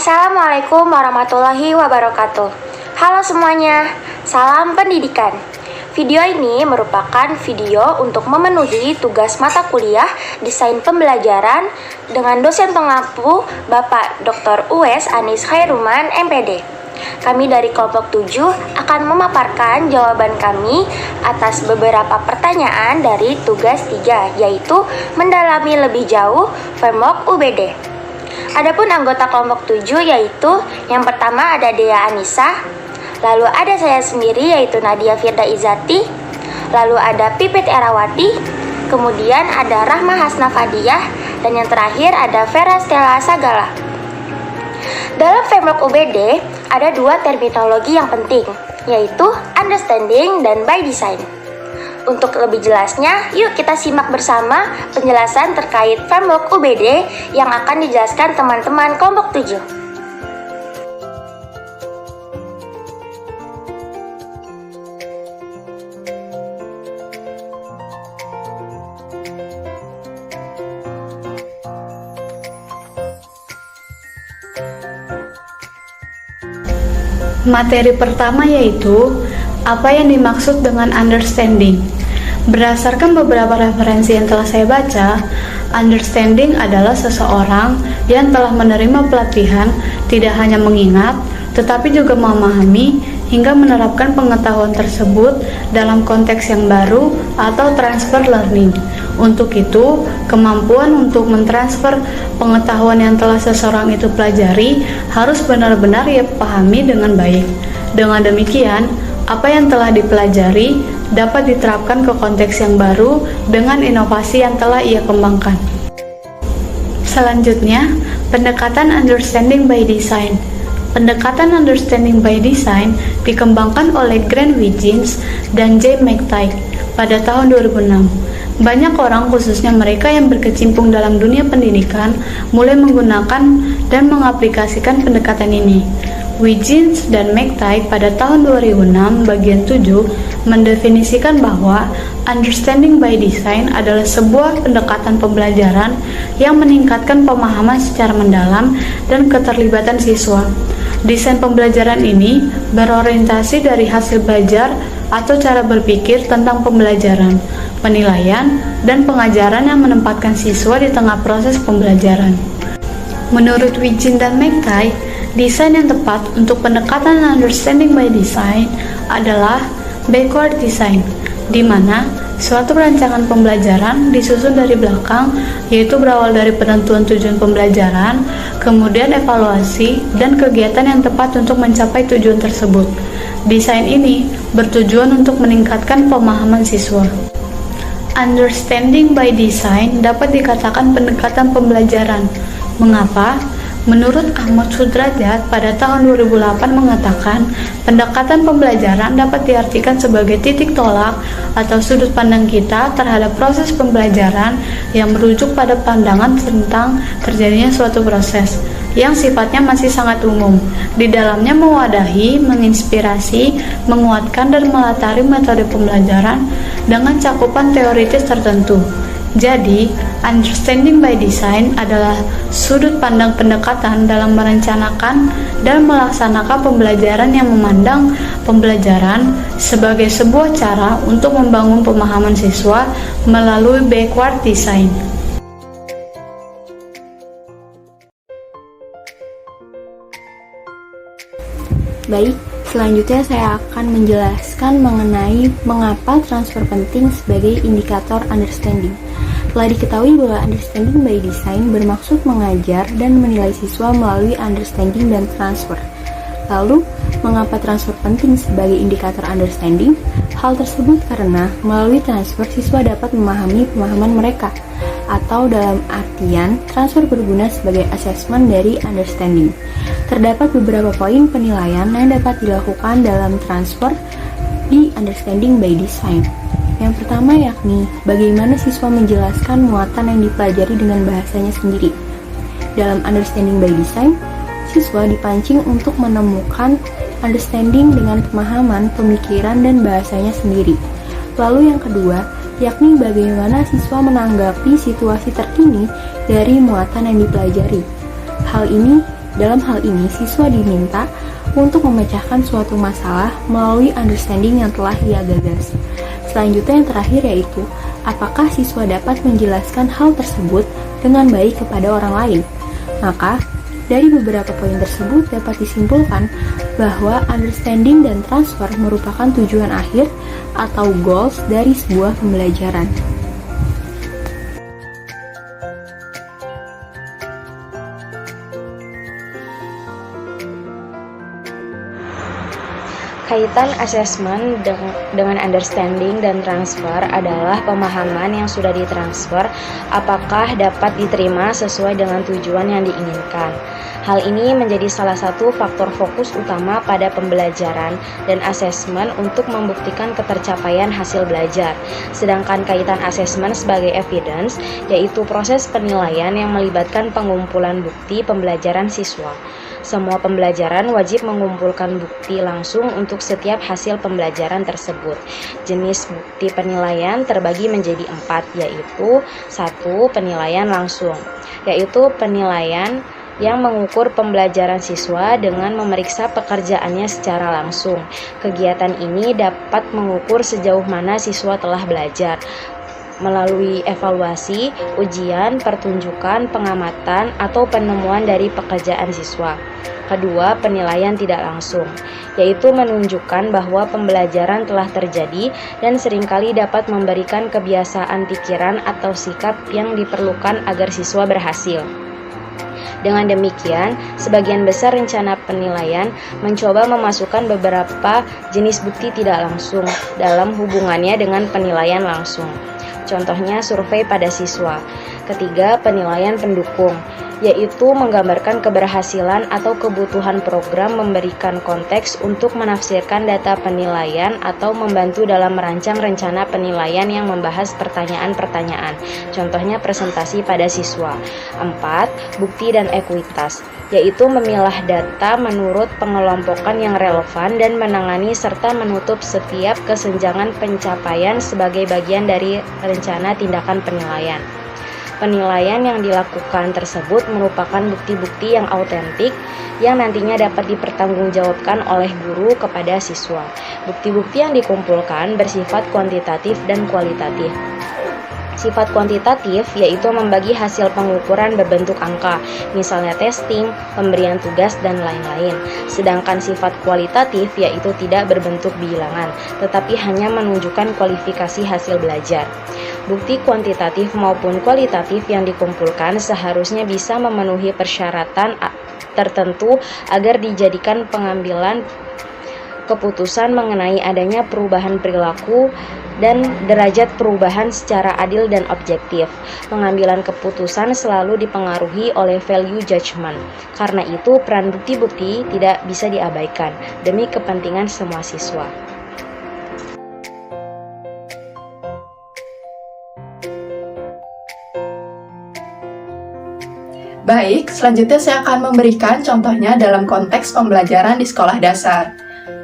Assalamualaikum warahmatullahi wabarakatuh. Halo semuanya, salam pendidikan. Video ini merupakan video untuk memenuhi tugas mata kuliah Desain Pembelajaran dengan dosen pengampu Bapak Dr. Uwes Anis Khairuman, MPD. Kami dari kelompok 7 akan memaparkan jawaban kami atas beberapa pertanyaan dari tugas 3, yaitu mendalami lebih jauh framework UBD. Adapun anggota kelompok 7 yaitu yang pertama ada Dea Anissa, lalu ada saya sendiri yaitu Nadia Firda Izati, lalu ada Pipit Erawati, kemudian ada Rahma Hasna Fadiyah, dan yang terakhir ada Vera Stella Sagala. Dalam framework UBD ada dua terminologi yang penting, yaitu understanding dan by design. Untuk lebih jelasnya, yuk kita simak bersama penjelasan terkait framework UBD yang akan dijelaskan teman-teman kelompok 7. Materi pertama yaitu apa yang dimaksud dengan understanding. Berdasarkan beberapa referensi yang telah saya baca, understanding adalah seseorang yang telah menerima pelatihan tidak hanya mengingat, tetapi juga memahami hingga menerapkan pengetahuan tersebut dalam konteks yang baru atau transfer learning. Untuk itu, kemampuan untuk mentransfer pengetahuan yang telah seseorang itu pelajari harus benar-benar ia pahami dengan baik. Dengan demikian, apa yang telah dipelajari dapat diterapkan ke konteks yang baru dengan inovasi yang telah ia kembangkan. Selanjutnya, pendekatan understanding by design. Pendekatan understanding by design dikembangkan oleh Grant Wiggins dan J. McTighe pada tahun 2006. Banyak orang, khususnya mereka yang berkecimpung dalam dunia pendidikan, mulai menggunakan dan mengaplikasikan pendekatan ini. Wiggins dan McTighe pada tahun 2006 bagian 7 mendefinisikan bahwa understanding by design adalah sebuah pendekatan pembelajaran yang meningkatkan pemahaman secara mendalam dan keterlibatan siswa. Desain pembelajaran ini berorientasi dari hasil belajar atau cara berpikir tentang pembelajaran, penilaian, dan pengajaran yang menempatkan siswa di tengah proses pembelajaran. Menurut Wiggins dan McTighe, desain yang tepat untuk pendekatan understanding by design adalah backward design, di mana suatu rancangan pembelajaran disusun dari belakang, yaitu berawal dari penentuan tujuan pembelajaran, kemudian evaluasi, dan kegiatan yang tepat untuk mencapai tujuan tersebut. Desain ini bertujuan untuk meningkatkan pemahaman siswa. Understanding by design dapat dikatakan pendekatan pembelajaran. Mengapa? Menurut Ahmad Sudrajat pada tahun 2008 mengatakan, pendekatan pembelajaran dapat diartikan sebagai titik tolak atau sudut pandang kita terhadap proses pembelajaran yang merujuk pada pandangan tentang terjadinya suatu proses yang sifatnya masih sangat umum. Di dalamnya mewadahi, menginspirasi, menguatkan, dan melatari metode pembelajaran dengan cakupan teoritis tertentu. Jadi, understanding by design adalah sudut pandang pendekatan dalam merencanakan dan melaksanakan pembelajaran yang memandang pembelajaran sebagai sebuah cara untuk membangun pemahaman siswa melalui backward design. Baik, selanjutnya saya akan menjelaskan mengenai mengapa transfer penting sebagai indikator understanding. Telah diketahui bahwa understanding by design bermaksud mengajar dan menilai siswa melalui understanding dan transfer. Lalu, mengapa transfer penting sebagai indikator understanding? Hal tersebut karena melalui transfer siswa dapat memahami pemahaman mereka, atau dalam artian transfer berguna sebagai asesmen dari understanding. Terdapat beberapa poin penilaian yang dapat dilakukan dalam transfer di understanding by design. Yang pertama yakni bagaimana siswa menjelaskan muatan yang dipelajari dengan bahasanya sendiri. Dalam understanding by design, siswa dipancing untuk menemukan understanding dengan pemahaman, pemikiran, dan bahasanya sendiri. Lalu yang kedua, yakni bagaimana siswa menanggapi situasi terkini dari muatan yang dipelajari. Hal ini Dalam hal ini, siswa diminta untuk memecahkan suatu masalah melalui understanding yang telah ia gagas. Selanjutnya yang terakhir yaitu, apakah siswa dapat menjelaskan hal tersebut dengan baik kepada orang lain? Maka, dari beberapa poin tersebut dapat disimpulkan bahwa understanding dan transfer merupakan tujuan akhir atau goals dari sebuah pembelajaran. Kaitan assessment dengan understanding dan transfer adalah pemahaman yang sudah ditransfer apakah dapat diterima sesuai dengan tujuan yang diinginkan. Hal ini menjadi salah satu faktor fokus utama pada pembelajaran dan assessment untuk membuktikan ketercapaian hasil belajar. Sedangkan kaitan assessment sebagai evidence, yaitu proses penilaian yang melibatkan pengumpulan bukti pembelajaran siswa. Semua pembelajaran wajib mengumpulkan bukti langsung untuk setiap hasil pembelajaran tersebut. Jenis bukti penilaian terbagi menjadi 4, yaitu 1. Penilaian langsung, yaitu penilaian yang mengukur pembelajaran siswa dengan memeriksa pekerjaannya secara langsung. Kegiatan ini dapat mengukur sejauh mana siswa telah belajar melalui evaluasi, ujian, pertunjukan, pengamatan, atau penemuan dari pekerjaan siswa. Kedua, penilaian tidak langsung, yaitu menunjukkan bahwa pembelajaran telah terjadi dan seringkali dapat memberikan kebiasaan pikiran atau sikap yang diperlukan agar siswa berhasil. Dengan demikian, sebagian besar rencana penilaian mencoba memasukkan beberapa jenis bukti tidak langsung dalam hubungannya dengan penilaian langsung. Contohnya survei pada siswa. Ketiga, penilaian pendukung, yaitu menggambarkan keberhasilan atau kebutuhan program, memberikan konteks untuk menafsirkan data penilaian atau membantu dalam merancang rencana penilaian yang membahas pertanyaan-pertanyaan. Contohnya presentasi pada siswa. 4. Bukti dan ekuitas, yaitu memilah data menurut pengelompokan yang relevan dan menangani serta menutup setiap kesenjangan pencapaian sebagai bagian dari rencana tindakan penilaian. Penilaian yang dilakukan tersebut merupakan bukti-bukti yang autentik yang nantinya dapat dipertanggungjawabkan oleh guru kepada siswa. Bukti-bukti yang dikumpulkan bersifat kuantitatif dan kualitatif. Sifat kuantitatif yaitu membagi hasil pengukuran berbentuk angka, misalnya testing, pemberian tugas, dan lain-lain. Sedangkan sifat kualitatif yaitu tidak berbentuk bilangan, tetapi hanya menunjukkan kualifikasi hasil belajar. Bukti kuantitatif maupun kualitatif yang dikumpulkan seharusnya bisa memenuhi persyaratan tertentu agar dijadikan pengambilan keputusan mengenai adanya perubahan perilaku dan derajat perubahan secara adil dan objektif. Pengambilan keputusan selalu dipengaruhi oleh value judgment. Karena itu, peran bukti-bukti tidak bisa diabaikan demi kepentingan semua siswa. Baik, selanjutnya saya akan memberikan contohnya dalam konteks pembelajaran di sekolah dasar.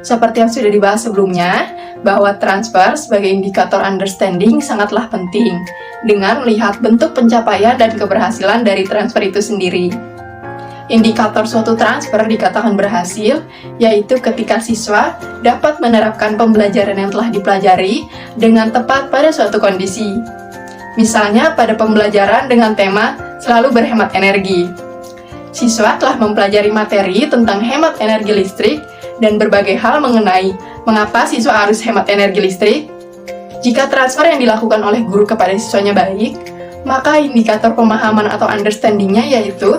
Seperti yang sudah dibahas sebelumnya, bahwa transfer sebagai indikator understanding sangatlah penting dengan melihat bentuk pencapaian dan keberhasilan dari transfer itu sendiri. Indikator suatu transfer dikatakan berhasil, yaitu ketika siswa dapat menerapkan pembelajaran yang telah dipelajari dengan tepat pada suatu kondisi. Misalnya pada pembelajaran dengan tema selalu berhemat energi. Siswa telah mempelajari materi tentang hemat energi listrik dan berbagai hal mengenai mengapa siswa harus hemat energi listrik. Jika transfer yang dilakukan oleh guru kepada siswanya baik, maka indikator pemahaman atau understanding-nya yaitu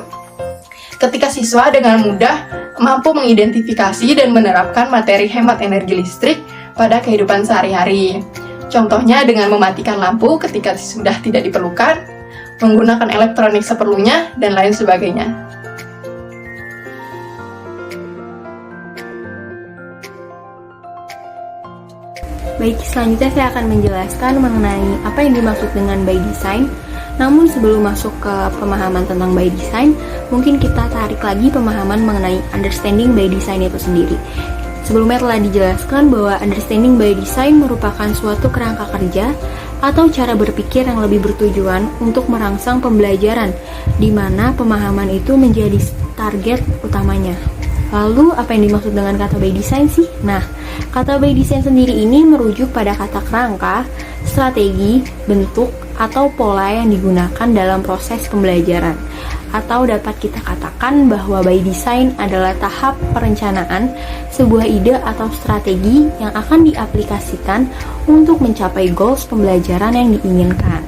ketika siswa dengan mudah mampu mengidentifikasi dan menerapkan materi hemat energi listrik pada kehidupan sehari-hari. Contohnya dengan mematikan lampu ketika sudah tidak diperlukan, menggunakan elektronik seperlunya, dan lain sebagainya. Baik, selanjutnya saya akan menjelaskan mengenai apa yang dimaksud dengan by design. Namun sebelum masuk ke pemahaman tentang by design, mungkin kita tarik lagi pemahaman mengenai understanding by design itu sendiri. Sebelumnya telah dijelaskan bahwa understanding by design merupakan suatu kerangka kerja atau cara berpikir yang lebih bertujuan untuk merangsang pembelajaran, di mana pemahaman itu menjadi target utamanya. Lalu, apa yang dimaksud dengan kata by design sih? Nah, kata by design sendiri ini merujuk pada kata kerangka, strategi, bentuk, atau pola yang digunakan dalam proses pembelajaran. Atau dapat kita katakan bahwa by design adalah tahap perencanaan sebuah ide atau strategi yang akan diaplikasikan untuk mencapai goals pembelajaran yang diinginkan.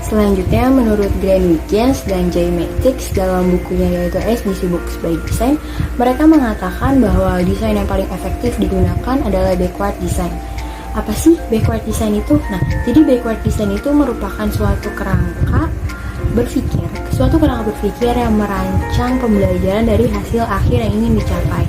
Selanjutnya, menurut Glenn Wiggins dan Jay Matrix dalam bukunya yaitu SBC Books by Design, mereka mengatakan bahwa desain yang paling efektif digunakan adalah backward design. Apa sih backward design itu? Nah, jadi backward design itu merupakan suatu kerangka berpikir yang merancang pembelajaran dari hasil akhir yang ingin dicapai.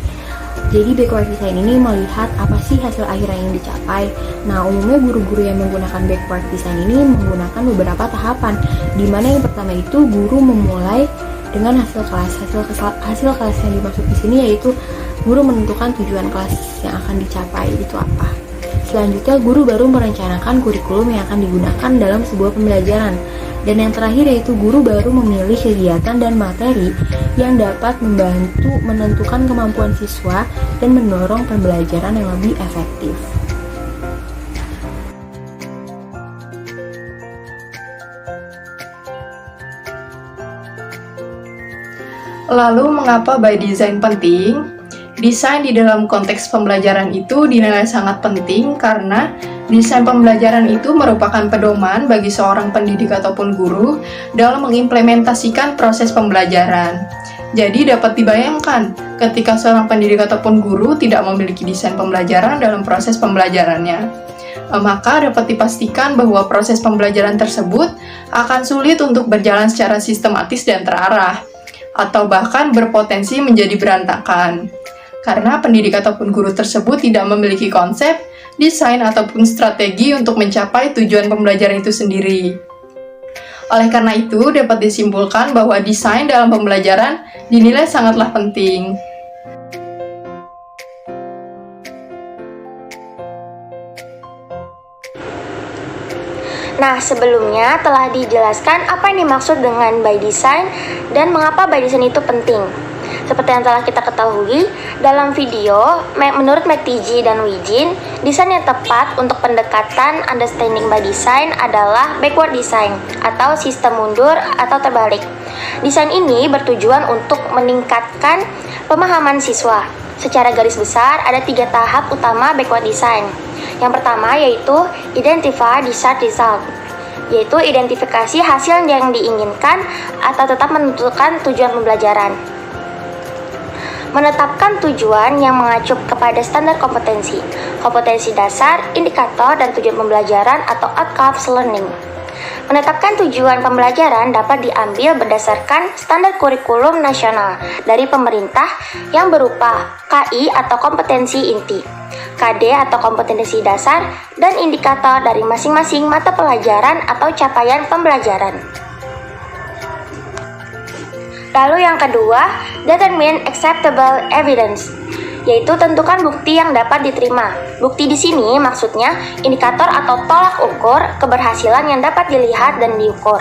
Jadi backward design ini melihat apa sih hasil akhir yang ingin dicapai. Nah, umumnya guru-guru yang menggunakan backward design ini menggunakan beberapa tahapan, di mana yang pertama itu guru memulai dengan hasil kelas. Hasil kelas yang dimaksud di sini yaitu guru menentukan tujuan kelas yang akan dicapai itu apa. Selanjutnya, guru baru merencanakan kurikulum yang akan digunakan dalam sebuah pembelajaran. Dan yang terakhir yaitu guru baru memilih kegiatan dan materi yang dapat membantu menentukan kemampuan siswa dan mendorong pembelajaran yang lebih efektif. Lalu, mengapa by design penting? Desain di dalam konteks pembelajaran itu dinilai sangat penting karena desain pembelajaran itu merupakan pedoman bagi seorang pendidik ataupun guru dalam mengimplementasikan proses pembelajaran. Jadi dapat dibayangkan ketika seorang pendidik ataupun guru tidak memiliki desain pembelajaran dalam proses pembelajarannya, maka dapat dipastikan bahwa proses pembelajaran tersebut akan sulit untuk berjalan secara sistematis dan terarah, atau bahkan berpotensi menjadi berantakan. Karena pendidik ataupun guru tersebut tidak memiliki konsep, desain, ataupun strategi untuk mencapai tujuan pembelajaran itu sendiri. Oleh karena itu, dapat disimpulkan bahwa desain dalam pembelajaran dinilai sangatlah penting. Nah, sebelumnya telah dijelaskan apa yang dimaksud dengan by design dan mengapa by design itu penting. Seperti yang telah kita ketahui, dalam video, menurut McTighe dan Wiggins, desain yang tepat untuk pendekatan understanding by design adalah backward design atau sistem mundur atau terbalik. Desain ini bertujuan untuk meningkatkan pemahaman siswa. Secara garis besar, ada 3 tahap utama backward design. Yang pertama yaitu identify desired result, yaitu identifikasi hasil yang diinginkan atau tetap menentukan tujuan pembelajaran. Menetapkan tujuan yang mengacu kepada standar kompetensi, kompetensi dasar, indikator, dan tujuan pembelajaran atau outcomes learning. Menetapkan tujuan pembelajaran dapat diambil berdasarkan standar kurikulum nasional dari pemerintah yang berupa KI atau kompetensi inti, KD atau kompetensi dasar, dan indikator dari masing-masing mata pelajaran atau capaian pembelajaran. Lalu yang kedua, determine acceptable evidence, yaitu tentukan bukti yang dapat diterima. Bukti di sini maksudnya indikator atau tolak ukur keberhasilan yang dapat dilihat dan diukur.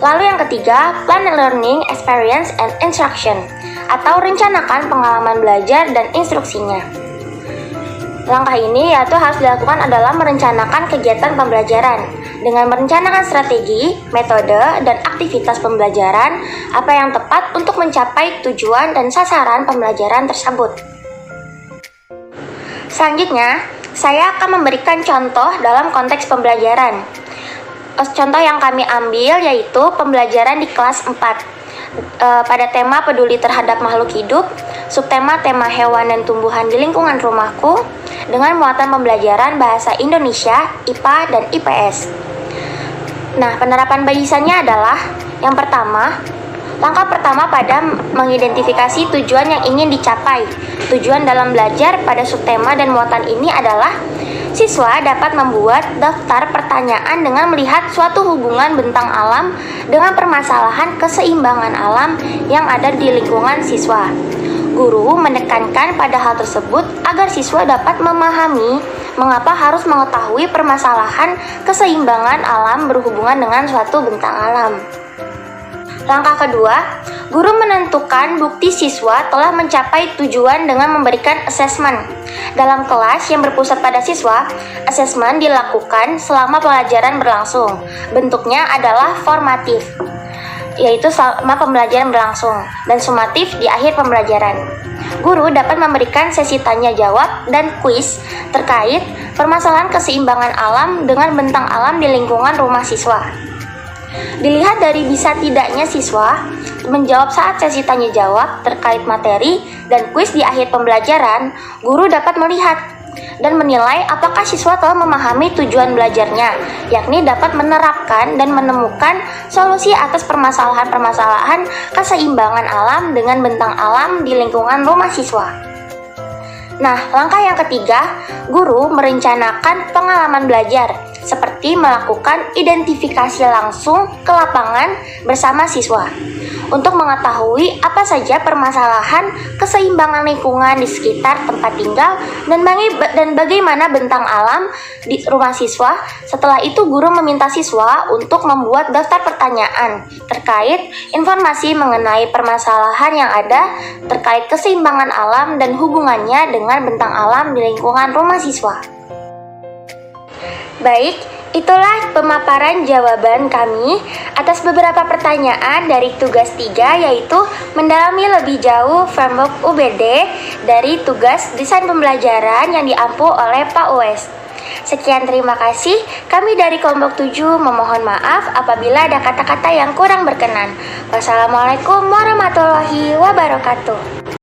Lalu yang ketiga, plan learning experience and instruction, atau rencanakan pengalaman belajar dan instruksinya. Langkah ini yaitu harus dilakukan adalah merencanakan kegiatan pembelajaran dengan merencanakan strategi, metode, dan aktivitas pembelajaran apa yang tepat untuk mencapai tujuan dan sasaran pembelajaran tersebut. Selanjutnya, saya akan memberikan contoh dalam konteks pembelajaran. Contoh yang kami ambil yaitu pembelajaran di kelas 4 pada tema peduli terhadap makhluk hidup, subtema tema hewan dan tumbuhan di lingkungan rumahku, dengan muatan pembelajaran bahasa Indonesia, IPA, dan IPS. Nah, penerapan by design-nya adalah yang pertama, langkah pertama pada mengidentifikasi tujuan yang ingin dicapai. Tujuan dalam belajar pada subtema dan muatan ini adalah siswa dapat membuat daftar pertanyaan dengan melihat suatu hubungan bentang alam dengan permasalahan keseimbangan alam yang ada di lingkungan siswa. Guru menekankan pada hal tersebut agar siswa dapat memahami mengapa harus mengetahui permasalahan keseimbangan alam berhubungan dengan suatu bentang alam. Langkah kedua, guru menentukan bukti siswa telah mencapai tujuan dengan memberikan asesmen. Dalam kelas yang berpusat pada siswa, asesmen dilakukan selama pelajaran berlangsung. Bentuknya adalah formatif, yaitu selama pembelajaran berlangsung, dan sumatif di akhir pembelajaran. Guru dapat memberikan sesi tanya jawab dan kuis terkait permasalahan keseimbangan alam dengan bentang alam di lingkungan rumah siswa. Dilihat dari bisa tidaknya siswa menjawab saat sesi tanya jawab terkait materi dan kuis di akhir pembelajaran, guru dapat melihat dan menilai apakah siswa telah memahami tujuan belajarnya, yakni dapat menerapkan dan menemukan solusi atas permasalahan-permasalahan keseimbangan alam dengan bentang alam di lingkungan rumah siswa. Nah, langkah yang ketiga, guru merencanakan pengalaman belajar, seperti melakukan identifikasi langsung ke lapangan bersama siswa untuk mengetahui apa saja permasalahan keseimbangan lingkungan di sekitar tempat tinggal dan bagaimana bentang alam di rumah siswa. Setelah itu, guru meminta siswa untuk membuat daftar pertanyaan terkait informasi mengenai permasalahan yang ada terkait keseimbangan alam dan hubungannya dengan bentang alam di lingkungan rumah siswa. Baik, itulah pemaparan jawaban kami atas beberapa pertanyaan dari tugas 3, yaitu mendalami lebih jauh framework UBD dari tugas desain pembelajaran yang diampu oleh Pak Uwais. Sekian, terima kasih. Kami dari kelompok 7 memohon maaf apabila ada kata-kata yang kurang berkenan. Wassalamualaikum warahmatullahi wabarakatuh.